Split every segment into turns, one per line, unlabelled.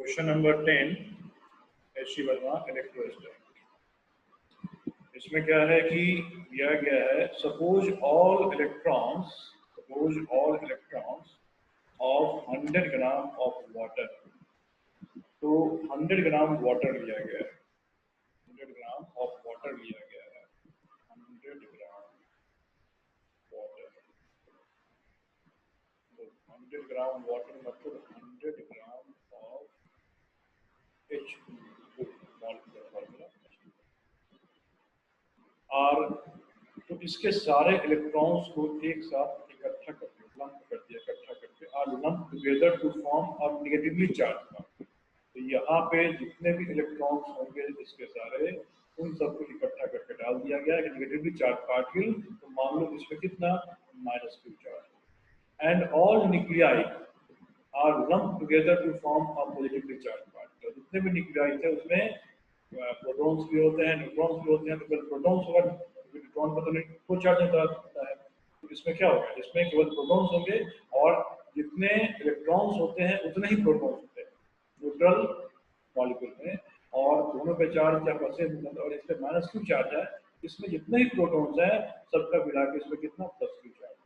Question number 10 H.C. Verma electrostatic. इसमें क्या है कि दिया गया है suppose all electrons of 100 gram of water. तो 100 ग्राम वाटर लिया गया है, 100 ग्राम ऑफ वाटर लिया गया है, 100 ग्राम वाटर। तो 100 ग्राम वाटर मतलब 100 gram of H2O molecular formula और तो इसके सारे इलेक्ट्रॉन्स को एक साथ इकट्ठा करके लंप कर दिया, इकट्ठा करके और लंप टुगेदर टू फॉर्म और नेगेटिवली चार्ज का। तो यहाँ पे जितने भी इलेक्ट्रॉन्स होंगे इसके सारे उन सबको इकट्ठा करके डाल दिया गया है नेगेटिवली चार्ज पार्टिकल। तो मान लो इसमें कितना -q charge and all nuclei are lump together to form a positively charge particle. जितने भी न्यूक्लियाई थे उसमें प्रोटॉन्स भी होते हैं, न्यूट्रॉन्स भी होते हैं। तो केवल प्रोटॉन्स होगा, न्यूट्रॉन पर तो कोई चार्ज नहीं होता है। तो इसमें क्या होगा, इसमें केवल प्रोटॉन्स होंगे और जितने इलेक्ट्रॉन्स होते हैं उतने ही प्रोटॉन्स होते हैं न्यूट्रल मॉलिक्यूल में। और दोनों पे चार्ज क्या बसे और इस पे -q चार्ज है। इसमें जितने ही प्रोटॉन्स हैं सबका मिला के इसमें कितना +q चार्ज।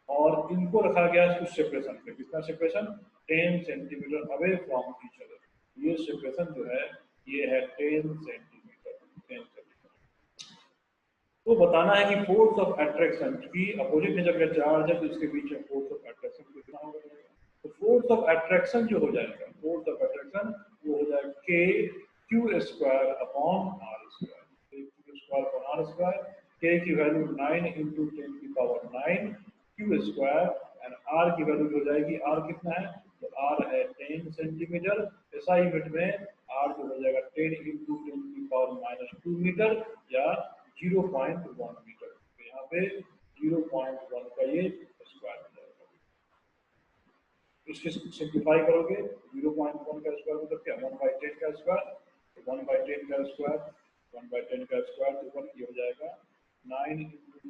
और इनको रखा गया कुछ सेपरेशन पे। कितना separation? 10 centimetre away from each other. ये सेपरेशन जो है ये है 10 सेंटीमीटर। तो बताना है कि फोर्स ऑफ अट्रैक्शन की अपोजिट नेचर का चार्ज है तो इसके बीच में फोर्स ऑफ अट्रैक्शन कितना होगा। तो फोर्स ऑफ अट्रैक्शन जो हो जाएगा, फोर्स ऑफ अट्रैक्शन वो हो जाएगा K2² अपॉन R²। K की वैल्यू 9 × 10⁹ Q² एंड R की वैल्यू हो जाएगी, R कितना है तो R है 10 सेंटीमीटर। ऐसा यूनिट में R जो हो जाएगा 10 × 10⁻² मीटर या 0.1 मीटर। तो यहाँ पे 0.1 का ये स्क्वायर हो जाएगा। इसके सिंप्लीफाई करोगे 0.1 का स्क्वायर मतलब क्या 1/10 का स्क्वायर। तो 1/10 का स्क्वायर 1/10 का स्क्वायर तो 1 ये हो जाएगा 9 ×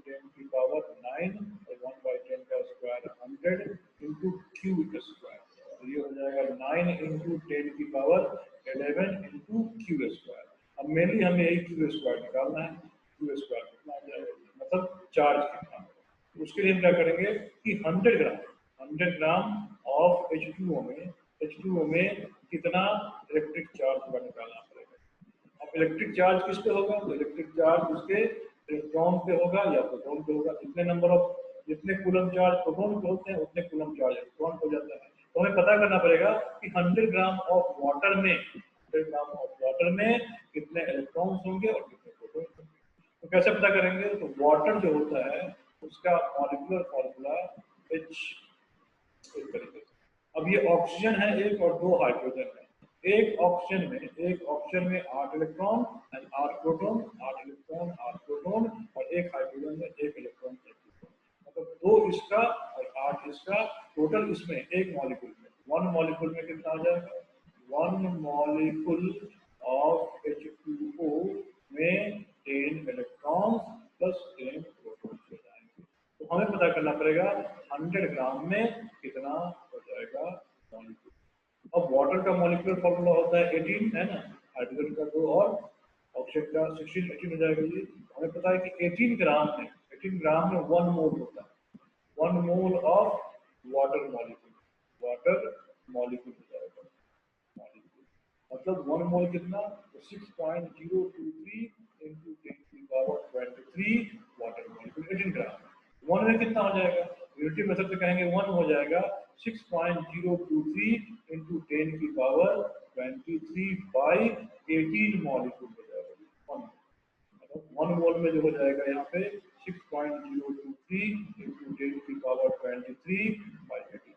10⁹ और 1/10 का स्क्वायर 100 × Q स्क्वायर। तो ये हो जाएगा 9 × 10⁻11 × Q²। अब मेनली हमें यही Q² निकालना है। Q² कितना आ जाएगा मतलब चार्ज कितना। तो उसके लिए हम क्या करेंगे कि 100 ग्राम ऑफ H2O में कितना इलेक्ट्रिक चार्ज का निकालना पड़ेगा। अब इलेक्ट्रिक चार्ज किस पे होगा तो इलेक्ट्रिक चार्ज उसके इलेक्ट्रॉन पे होगा या प्रोटॉन पे होगा। जितने कूलम चार्ज प्रोटॉन पे होते हैं उतने कूलम चार्ज इलेक्ट्रॉन पे हो जाता है। तो हमें पता करना पड़ेगा कि 100 ग्राम ऑफ वाटर में कितने इलेक्ट्रॉन्स होंगे और कितने प्रोटॉन्स होंगे। तो कैसे पता करेंगे तो वाटर जो होता है उसका मॉलिक्यूलर फॉर्मूला H इस तरीके से। अब ये ऑक्सीजन है एक और 2 हाइड्रोजन है। एक ऑक्सीजन में 8 electron and 8 proton, 8 electron 8 proton और एक हाइड्रोजन में 1 इलेक्ट्रॉन 1 प्रोटॉन। मतलब 2 इसका और 8 इसका। टोटल इसमें एक मॉलिक्यूल में 1 मॉलिक्यूल में कितना आ जाएगा 1 मॉलिक्यूल ऑफ H2O में 10 इलेक्ट्रॉन प्लस 10 प्रोटॉन हो जाएंगे। तो हमें पता करना पड़ेगा 100 ग्राम में कितना हो जाएगा मॉलिक्यूल। अब वाटर का मॉलिक्यूलर फॉर्मूला होता है 18 है ना, हाइड्रोजन का 2 और ऑक्सीजन का 16 18 हो जाएगा। ये हमें पता है कि 18 ग्राम में 1 मोल होता है। 1 मोल ऑफ वाटर मॉलिक्यूल हो जाएगा मतलब 1 मोल कितना तो 6.023 × 10⁻23 वाटर मॉलिक्यूल 18 ग्राम। 1 में कितना हो जाएगा यूनिटी मेथड से कहेंगे 1 हो जाएगा 6.023 × 10⁻23/18 मॉलिक्यूल हो जाएगा। 1 मोल में जो हो जाएगा यहाँ पे 6.023 × 10⁻23/18।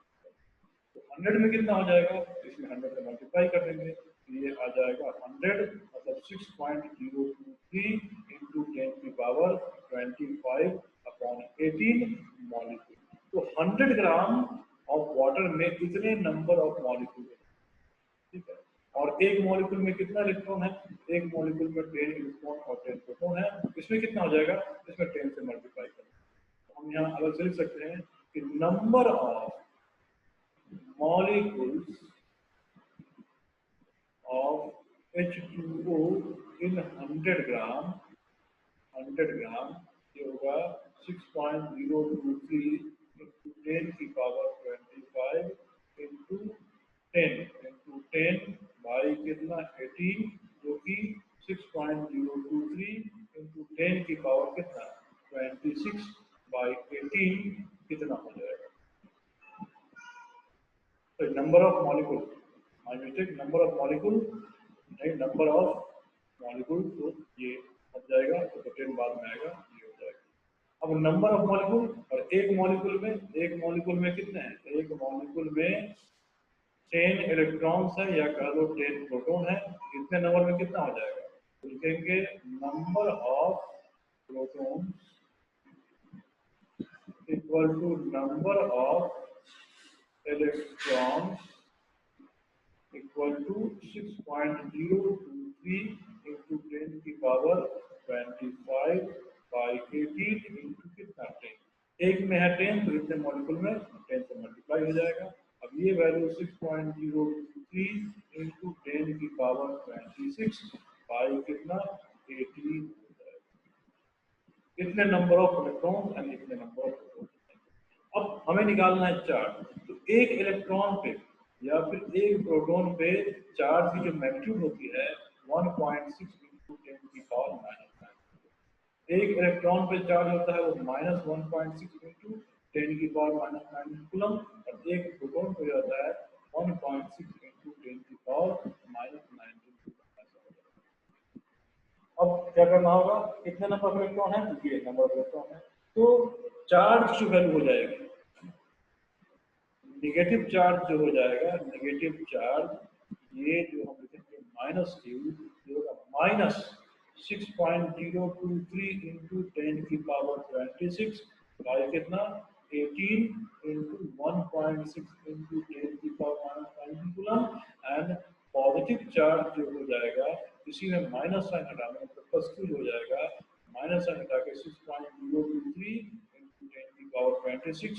तो 100 में कितना हो जाएगा इसमें 100 से मल्टीप्लाई कर देंगे तो ये आ जाएगा 100 मतलब 6.023 × 10⁻25/18 मॉलिक्यूल। तो 100 ग्राम ऑफ वाटर में इतने नंबर ऑफ मॉलिक्यूल है। ठीक है। और एक मॉलिक्यूल में कितना इलेक्ट्रॉन है एक मॉलिक्यूल में 10 इलेक्ट्रॉन और 10 प्रोटॉन है। इसमें कितना हो जाएगा इसमें 10 से मल्टीप्लाई करें तो हम यहाँ अलग से लिख सकते हैं कि number of molecules of H2O in 100 ग्राम ये होगा 6.023 into 10 की पावर 25 into 10 बाई कितना 18 जो कि 6.023 into 10 की पावर कितना 26 बाई 18 कितना हो जाएगा। तो number of molecule my mistake number of molecule नहीं नंबर ऑफ मॉलिक्यूल तो ये हो जाएगा तो 10 बाद में आएगा ये हो जाएगा। अब नंबर ऑफ मॉलिक्यूल और एक मॉलिक्यूल में कितने हैं एक मॉलिक्यूल में 10 इलेक्ट्रॉन्स है या कह लो 10 प्रोटॉन है इतने नंबर में कितना हो जाएगा तो लिखेंगे number of proton equal to number of electrons equal to 6.023 into 10 की पावर 25 बाई 18 into कितना 10 एक में है 10 तो इतने मॉलिक्यूल में 10 से मल्टीप्लाई हो जाएगा। अब ये वैल्यू 6.023 into 10 की पावर 26 बाई कितना 18 हो जाएगा। इतने नंबर ऑफ इलेक्ट्रॉन एंड इतने नंबर ऑफ प्रोटॉन। अब हमें निकालना है चार्ज तो एक इलेक्ट्रॉन पे या फिर एक प्रोटॉन पे चार्ज की जो मैग्नीट्यूड होती है 1.6 into 10 की पावर -9 एक इलेक्ट्रॉन पे चार्ज होता है वो -1.6 into 10 की पावर -9 कूलम और एक प्रोटॉन पे होता है 1.6 into 10 की पावर -19 अब क्या करना होगा कितने नंबर ऑफ इलेक्ट्रॉन है क्योंकि एक नंबर ऑफ इलेक्ट्रॉन है तो चार्ज की वैल्यू हो जाएगी नेगेटिव चार्ज जो हो जाएगा नेगेटिव चार्ज ये जो हम लिखेंगे माइनस 6.023 into 10 की पावर 26 बाई कितना 18 into 1.6 into 10 की power -19 coulomb and positive charge जो हो जाएगा इसी में माइनस साइन हटाने तो प्लस क्यू हो जाएगा माइनस साइन हटा के 6.023 into 10 की पावर 26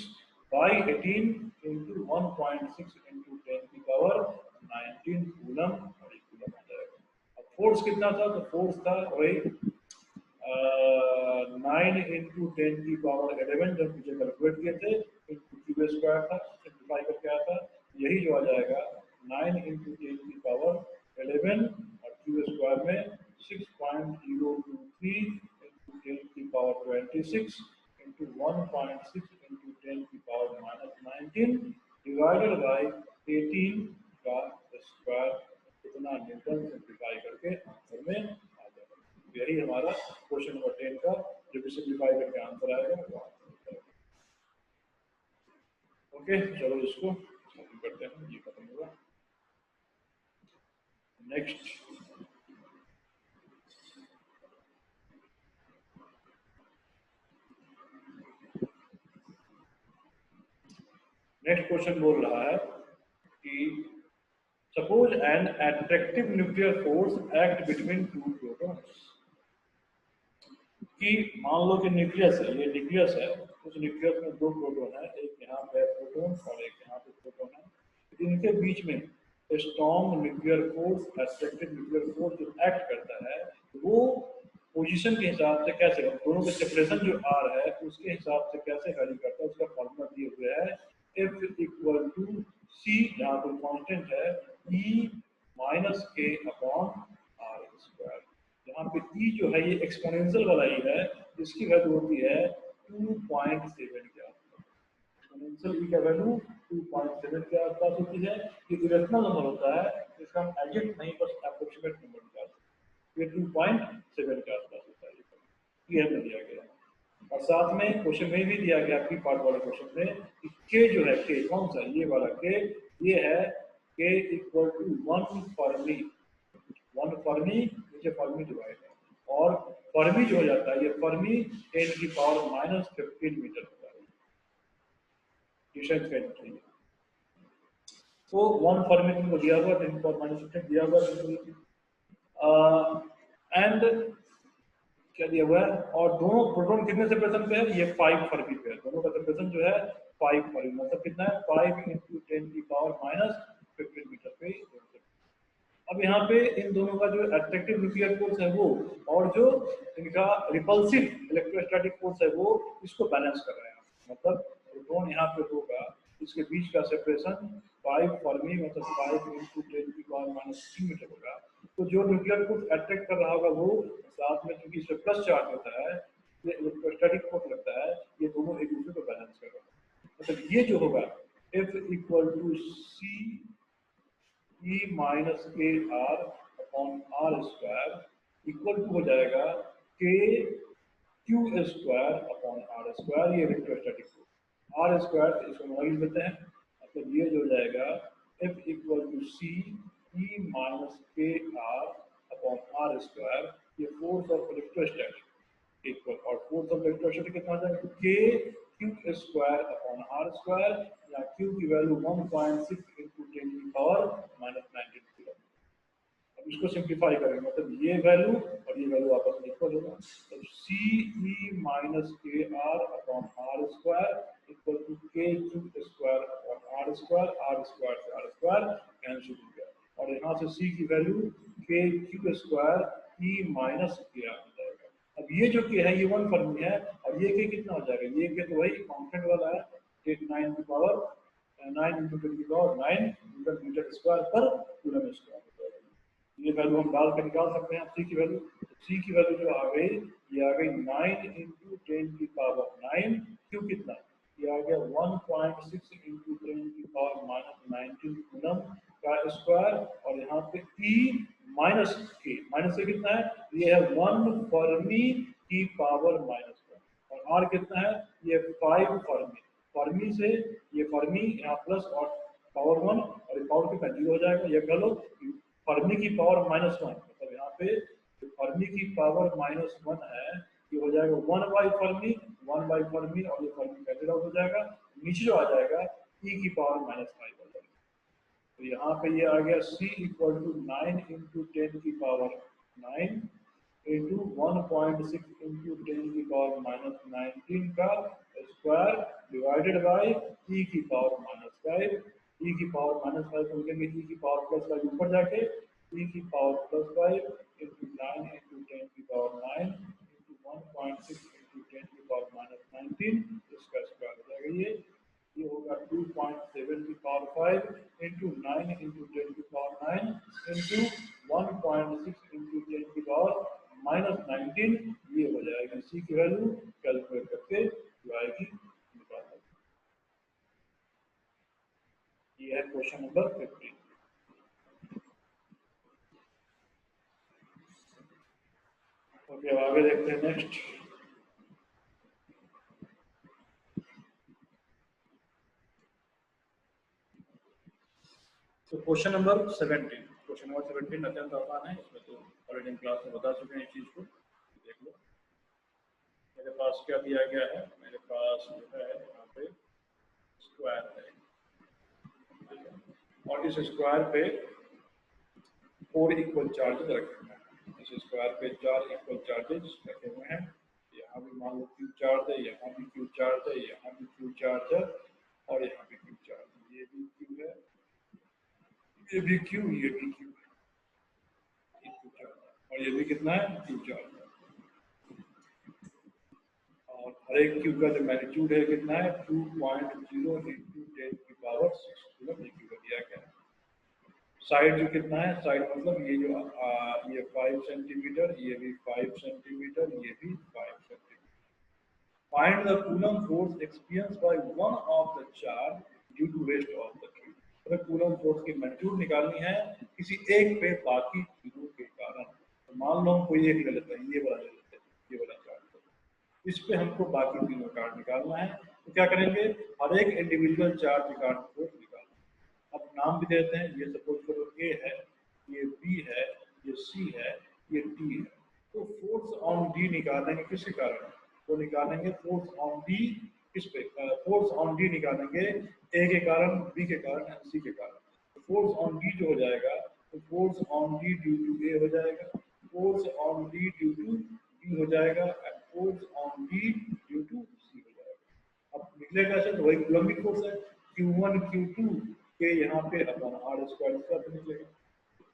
by 18 into 1.6 into 10 की पावर 19 कूलम और एक कूलम आ जाएगा। अब फोर्स कितना था तो फोर्स था वही 9 into 10 की पावर 11 जब मुझे कैलकुलेट किए थे into क्यू स्क्वायर था सिंप्लीफाई करके आया था यही जो आ जाएगा 9 into 10 की पावर 11 और क्यू स्क्वायर में 6.023 into 10 की पावर 26 into 1.6 into 10 की पावर -19 डिवाइडेड बाय 18 का स्क्वायर इतना न्यूटन सिंप्लीफाई करके आंसर में आ जाएगा। यही हमारा क्वेश्चन नंबर 10 का जो भी सिंप्लीफाई करके आंसर आएगा वो आंसर। ओके चलो इसको खत्म करते हैं ये खत्म हुआ। नेक्स्ट क्वेश्चन बोल रहा है कि suppose an attractive nuclear force act between two protons कि मान लो कि न्यूक्लियस है ये न्यूक्लियस है उस न्यूक्लियस में दो प्रोटॉन है एक यहाँ पे प्रोटॉन और एक यहाँ पे प्रोटॉन है इनके बीच में strong nuclear force attractive nuclear force जो एक्ट करता है वो पोजीशन के हिसाब से कैसे दोनों के सेपरेशन जो आर है उसके हिसाब से कैसे वैरी करता है उसका फॉर्मूला दिए हुए है F इक्वल टू C जहाँ पर कांस्टेंट है E माइनस के अपॉन आर स्क्वायर यहाँ पे E जो है ये एक्सपोनेंशियल वाला ही है इसकी वैल्यू होती है 2.7 के आसपास एक्सपोनेंशियल E का वैल्यू 2.7 के आसपास होती है ये इरेशनल नंबर होता है इसका हम एग्जैक्ट नहीं बस अप्रोक्सीमेट नंबर निकालते हैं ये 2.7 के आसपास होता है ये हमें दिया गया और साथ में क्वेश्चन में भी दिया गया प्री पार्ट वाले क्वेश्चन में कि के जो है के कौन सा ये वाला के ये है के इक्वल टू 1 फर्मी नीचे फर्मी डिवाइड है और फर्मी जो हो जाता है ये फर्मी 10 की पावर -15 मीटर होता है डिस्टेंस का चाहिए तो 1 फर्मी तुमको दिया हुआ 10 की पावर -15 दिया हुआ एंड क्या दिया हुआ है और दोनों प्रोटॉन कितने सेपरेशन पे है ये 5 फर्मी पे है दोनों का सेपरेशन जो है 5 फर्मी मतलब कितना है 5 into 10 की पावर -15 मीटर पे अब यहाँ पे इन दोनों का जो अट्रैक्टिव न्यूक्लियर फोर्स है वो और जो इनका रिपल्सिव इलेक्ट्रोस्टैटिक फोर्स है वो इसको बैलेंस कर रहे हैं। मतलब प्रोटॉन यहाँ पे होगा, इसके बीच का सेपरेशन 5 फर्मी मतलब 5 इंटू 10⁻³ मीटर होगा। तो जो न्यूक्लियर फोर्स अट्रैक्ट कर रहा होगा वो साथ में, क्योंकि इसमें प्लस चार्ज होता है, ये इलेक्ट्रोस्टैटिक फोर्स लगता है, ये दोनों एक दूसरे को बैलेंस कर रहे हैं। मतलब ये जो होगा F equal to C E minus k r upon r square equal to हो जाएगा k q square upon r square, ये इलेक्ट्रोस्टैटिक फोर्स आर स्क्वायर इसको मॉडल देते हैं। मतलब ये जो हो जाएगा F equal to C e minus k r upon r square, ये फोर्स ऑफ इलेक्ट्रोस्टैटिक इक्वल, और फोर्स ऑफ इलेक्ट्रोस्टैटिक कितना हो जाएगा k q square upon r square, या क्यू की वैल्यू 1.6 इंटू 10⁻⁻19 कूलम। अब इसको सिंप्लीफाई करेंगे, मतलब ये वैल्यू और ये वैल्यू आपस में इक्वल होगा। तो C e minus k r upon r square equal to k q square upon r square से आर स्क्वायर कैंसिल हो गया, और यहाँ से सी की value k q square e minus k r हो जाएगा। अब ये जो के है ये 1 फर्मी है, और ये के कितना हो जाएगा, ये के तो वही कांस्टेंट वाला है, 9 की पावर 9 इंटू 10 की पावर 9 न्यूटन मीटर स्क्वायर पर कूलम स्क्वायर हो जाएगा। ये वैल्यू हम डाल कर निकाल सकते हैं सी की वैल्यू। सी की वैल्यू जो आ गई, ये आ गई 9 इंटू 10 की पावर 9, क्यों कितना, ये आ गया 1.6 इंटू 10 की पावर माइनस 19 कूलम का स्क्वायर, और यहाँ पे ई माइनस के, माइनस से कितना है, ये है 1 फर्मी की पावर -1, और आर कितना है, ये 5 फर्मी, फर्मी से ये फर्मी यहाँ प्लस और पावर 1, और पावर कितना 0 हो जाएगा, ये कह लो फर्मी की पावर -1, मतलब यहाँ पे फर्मी की पावर -1 है, ये हो जाएगा 1/फर्मी, 1/फर्मी, और ये फर्मी कैंसिल आउट हो जाएगा, नीचे जो आ जाएगा e की पावर -5 हो जाएगा। तो यहाँ पे ये आ गया c इक्वल टू 9 इंटू 10 की पावर 9 इंटू 1.6 इंटू 10 की पावर -19 का स्क्वायर डिवाइडेड बाय e की पावर -5, e की पावर -5 को लिखेंगे e की पावर +5 ऊपर जाके e की पावर +5 इंटू 9 इंटू 10 की पावर 9 इंटू 1.6 इंटू 10 की पावर -19, इसका स्क्वायर हो जाएगा। ये होगा 2.7 की पावर 5 इंटू 9 इंटू 10 की पावर 9 इंटू 1.6 इंटू 10 की पावर -19, ये हो जाएगी सी की वैल्यू, कैलकुलेट करके जो आएगी निकाल सकते। ये है क्वेश्चन नंबर 15। ओके, अब आगे देखते हैं नेक्स्ट। तो क्वेश्चन नंबर 17 अत्यंत आसान है, इसमें तो ऑलरेडी क्लास में बता चुके हैं इस चीज को, देख लो। मेरे पास क्या दिया गया है, मेरे पास जो है यहाँ पे स्क्वायर है, और इस स्क्वायर पे 4 इक्वल चार्जेस रखे हुए हैं। इस स्क्वायर पे 4 इक्वल चार्जेस रखे हुए हैं। यहाँ भी मान लो क्यू चार्ज है, यहाँ भी क्यू चार्ज है, यहाँ भी क्यू चार्ज है, और यहाँ भी क्यू चार्ज है। ये भी क्यू है, ये भी क्यू, ये भी क्यू है, ये क्यू चार्ज है, और ये भी कितना है, क्यू चार्ज है। और हर एक क्यू का जो मैग्नीट्यूड है कितना है, 2.0 इंटू 10 की पावर 6 कूलम ये क्यू का दिया गया है। साइड जो कितना है, साइड मतलब ये जो ये 5 सेंटीमीटर, ये भी 5 सेंटीमीटर, ये भी 5 centimetre. Find the coulomb force experience by one of the charge due to rest of the q. हमें कूलम फोर्स की मैग्नीट्यूड निकालनी है किसी एक पे बाकी तीनों के कारण। तो मान लो हम कोई एक ले लेते हैं, ये वाला ले लेते हैं, ये वाला चार्ज, इस पे हमको बाकी तीनों कार्ड निकालना है। तो क्या करेंगे, हर एक इंडिविजुअल चार्ज कार्ड को निकालना। अब नाम भी देते हैं, ये सपोज करो ए है, ये बी है, ये सी है, ये डी है। तो फोर्स ऑन डी निकालेंगे किसके कारण, वो निकालेंगे फोर्स ऑन डी किस पे, फोर्स ऑन डी निकालेंगे ए के कारण, बी के कारण, सी के कारण। तो फोर्स ऑन डी जो हो जाएगा, तो force on D due to A हो जाएगा, force on D due to B हो जाएगा, force on D due to C हो जाएगा। अब निकलेगा कैसे, तो वही कूलम्बिक फोर्स है, Q1 Q2 के यहाँ पे अपन R² निकलेगा।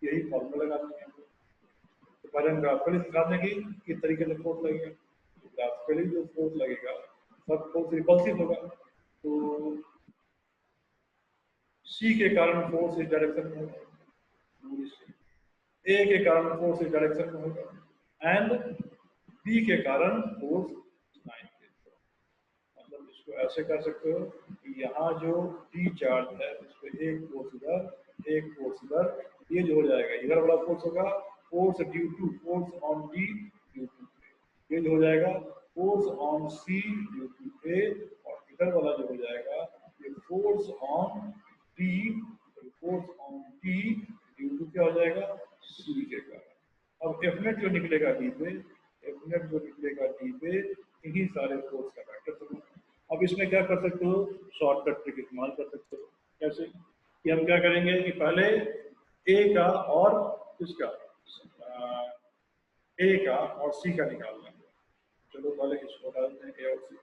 यही फॉर्मूला लगाते हैं। तो पहले हम ग्राफिकली दिखा देंगे किस तरीके से फोर्स लगेगा। तो ग्राफिकली जो फोर्स लगेगा सब फोर्स रिपल्सिव होगा, तो सी के कारण फोर्स इस डायरेक्शन में होगा, ए के कारण फोर्स इस डायरेक्शन में होगा एंड बी के कारण फोर्स नाइन के। मतलब इसको ऐसे कर सकते हो कि यहाँ जो डी चार्ज है उस पर एक फोर्स इधर एक फोर्स इधर, ये जो हो जाएगा इधर वाला फोर्स होगा force due to force on D due to A, ये जो हो जाएगा force on C due to A, और इधर वाला जो हो जाएगा ये force on D, force on D due to क्या हो जाएगा सी के कारण। अब एफ नेट जो निकलेगा डी पे, एफ नेट जो निकलेगा डी पे इन्हीं सारे फोर्स का वेक्टर होगा। अब इसमें क्या कर सकते हो, शॉर्टकट ट्रिक इस्तेमाल कर सकते हो। कैसे कि हम क्या करेंगे कि पहले ए का और किसका, ए का और सी का निकाल लेंगे। चलो पहले इसको डालते हैं ए और सी का।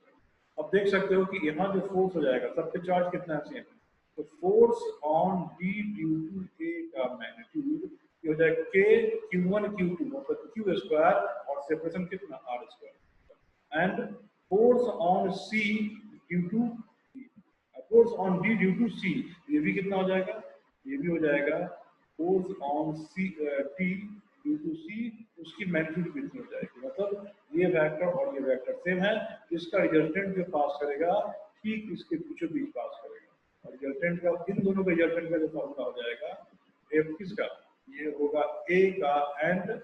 अब देख सकते हो कि यहाँ जो फोर्स हो जाएगा सब पे चार्ज कितना है सेम, तो force on D due to A का मैग्नीट्यूड ये हो जाएगा के Q1 Q2 मतलब क्यू स्क्वायर और सेपरेशन कितना r square, and force on C due to force on D due to C, ये भी कितना हो जाएगा, ये भी हो जाएगा फोर्स ऑन सी टी ड्यू टू सी, उसकी मैग्नीट्यूड कितनी हो जाएगी। मतलब ये वेक्टर और ये वेक्टर सेम है, इसका रिजल्टेंट जो पास करेगा ठीक इसके बीचों बीच पास करेगा, और रिजल्टेंट का इन दोनों के रिजल्टेंट का जो फॉर्मूला हो जाएगा एफ किसका, ये होगा ए का एंड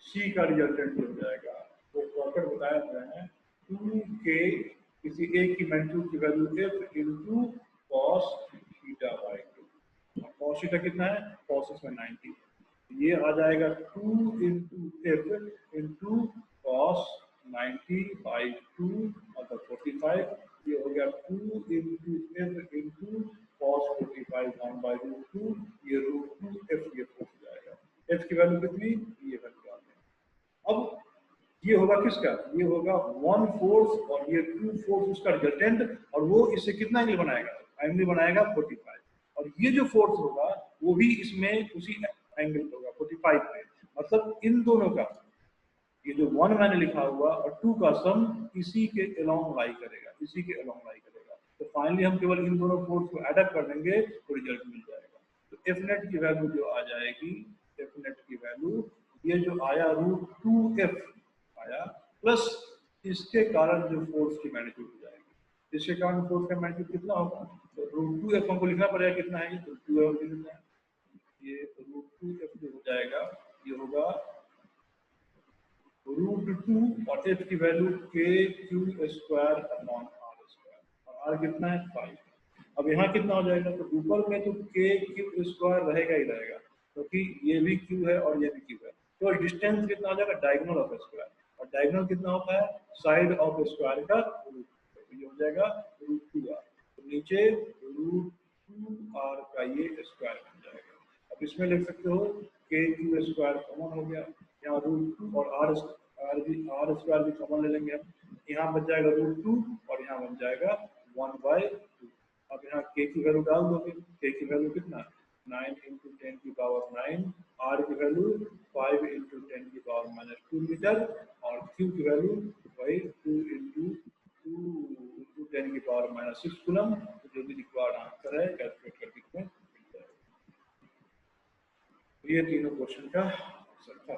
सी का रिजल्टेंट हो जाएगा। तो शॉर्टकट बताया गया है 2k किसी एक की मैग्नीट्यूड की value f into cos theta by 2, और कॉस थीटा कितना है, कॉस में 90, ये आ जाएगा 2 into F into cos 90 by 2 मतलब 45, ये हो गया 2 into F into cos 45 one by root 2, ये रूट 2 एफ ये हो जाएगा। एफ की वैल्यू कितनी, ये वैल्यू आ गई। अब ये होगा किसका, ये होगा 1 फोर्स और ये 2 फोर्स उसका रिजल्टेंट, और वो इससे कितना एंगल बनाएगा, एंगल बनाएगा 45, और ये जो फोर्स होगा वो भी इसमें उसी एंगल होगा 45 पे। मतलब इन दोनों का ये जो 1 मैंने लिखा हुआ और 2 का सम इसी के अलोंग लाई करेगा, इसी के अलोंग लाई करेगा। तो फाइनली हम केवल इन दोनों फोर्स को एड अप कर देंगे तो रिजल्ट मिल जाएगा। तो एफ नेट की वैल्यू जो आ जाएगी, एफ नेट की वैल्यू ये जो आया रूट 2f आया प्लस इसके कारण जो फोर्स की मैग्नीट्यूड हो जाएगी, इसके कारण फोर्स का मैग्नीट्यूड कितना होगा, तो रूट 2f हमको लिखना पड़ेगा कितना है, तो 2f लिखना है, ये रूट 2f जो हो जाएगा ये होगा रूट 2 और f की value k q square upon r square, और r कितना है 5। अब यहाँ कितना हो जाएगा, तो ऊपर में तो के क्यू स्क्वायर रहेगा ही रहेगा क्योंकि ये भी क्यू है और ये भी क्यू है, तो डिस्टेंस कितना हो जाएगा डायगोनल ऑफ स्क्वायर, और डायगोनल कितना होता है साइड ऑफ स्क्वायर का रूट, तो ये हो जाएगा रूट 2r, तो नीचे रूट 2r का ये स्क्वायर बन जाएगा। अब इसमें लिख सकते हो के क्यू स्क्वायर कॉमन हो गया, यहाँ रूट 2 और आर स्क्वायर भी कॉमन ले लेंगे हम, यहाँ बन जाएगा रूट 2 और यहाँ बन जाएगा 1/2। अब यहाँ के की वैल्यू डाल दोगे, के की वैल्यू कितना 9 इंटू 10 की पावर 9, आर की वैल्यू 5 इंटू 10 की पावर -2 मीटर, और क्यू की वैल्यू वही 2 इंटू 10 की पावर -6 कूलम, जो भी रिक्वायर्ड आंसर है कैलकुलेट करके मिल जाएगा। ये तीनों क्वेश्चन का आंसर था।